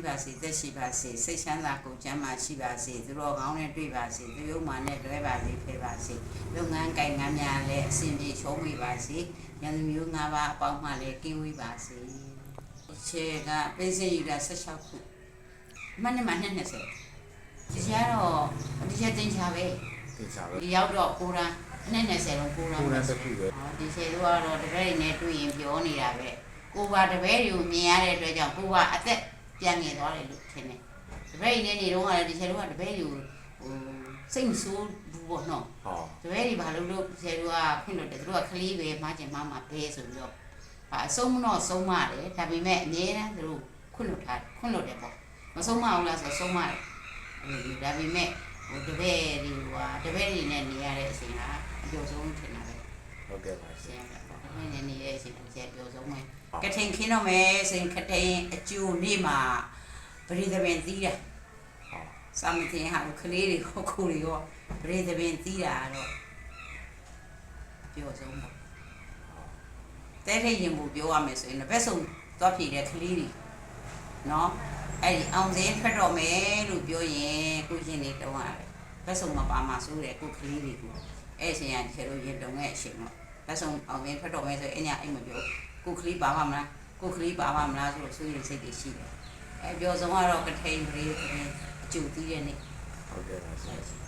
ပါစေသက်ရှိပါစေစိတ်ချမ်းသာကိုယ်ကျန်းမာရှိပါစေသူတော်ကောင်းနဲ့တွေ့ပါစေသူယုံမှနဲ့တွဲပါစေဖေပါစေလုပ်ငန်းကိုင်ငန်းများလည်းအစဉ်ပြေချုံးမိပါစေဉာဏ်မျိုး၅ပါးအပေါင်းမှလည်းကင်းဝေးပါစေခြေကပေးစိတ်ယူတာ16ခုမနေ့မှ20ဒီကျတော့ဒီချက်တင်ချပဲ တင်ချပဲ ဒီရောက်တော့ကိုရာ20လုံးကိုရာ ကိုရန်တစ်ခုပဲ ဒီခြေတို့ကတော့တပည့်နဲ့တွေ့ရင်ပြောနေတာပဲကိုကတပည့်တွေကိုမြင်ရတဲ့အတွက်ကြောင့်ကိုကအသက်ပြန်ငယ်သွားတယ်လို့ထင်တယ်တပည့်နဲ့နေတော့ကလည်းဒီခြေတို့ကတပည့်တွေကိုစိတ်မဆိုးဘူးပေါ့နော် ဟော တပည့်တွေဘာလို့ဒီခြေတို့ကခွင့်လို့တယ်သူတို့ကကလေးပဲမကျင်မဘဲဆိုပြီးတော့အဆုံးမတော့ဆုံးမတယ်ဒါပေမဲ့အများအားသူတို့ခွင့်လို့ထားခွင့်လို့တယ်ပေါ့မဆုံးမအောင်လားဆိုဆုံးမတယ်ဒါပေမဲ့တပည့်တွေကတပည့်တွေနဲ့နေရတဲ့အချိန်ကအပြောဆုံးထင်တာပဲ ဟုတ်ကဲ့ပါရှင် နေနေရဲ့အချိန်အကျက်ပြောဆုံးမယ်ကထိန်ခင်းတော့မယ်စိန်ခထိန်အကျိုးနေ့မှာပရိသပင်သီးတယ် ဟော စာမတင်ဟာကလေးတွေခိုးတွေရောပရိသပင်သီးတာတော့ပြောဆုံးပါတဲထိတ်ရင်ဘူးပြောရမယ်ဆိုရင်ဘက်ဆုံးသွားဖြေတဲ့ကလေးတွေနော်အဲ့ဒီအောင်စင်းထွက်တော့မယ်လို့ပြောရင်ကိုရှင်နေတုံးရတယ်ဘက်ဆုံးမပါမှာစိုးတယ်ကိုကလေးတွေကိုအဲ့အချိန်ကဒီလိုရင်တုံးတဲ့အချိန်တော့ဘက်ဆုံးအောင်စင်းထွက်တော့မယ်ဆိုရင်အညာအိမ်မပြောကိုကလေးပါပါမလားကိုကလေးပါပါမလားဆိုတော့စိုးရိမ်စိတ်တွေရှိတယ်အဲ့ပြောဆုံးကတော့ကထိန်ပရိသပင်အကျိုးသီးတဲ့နေ့ ဟုတ်ကဲ့ပါရှင်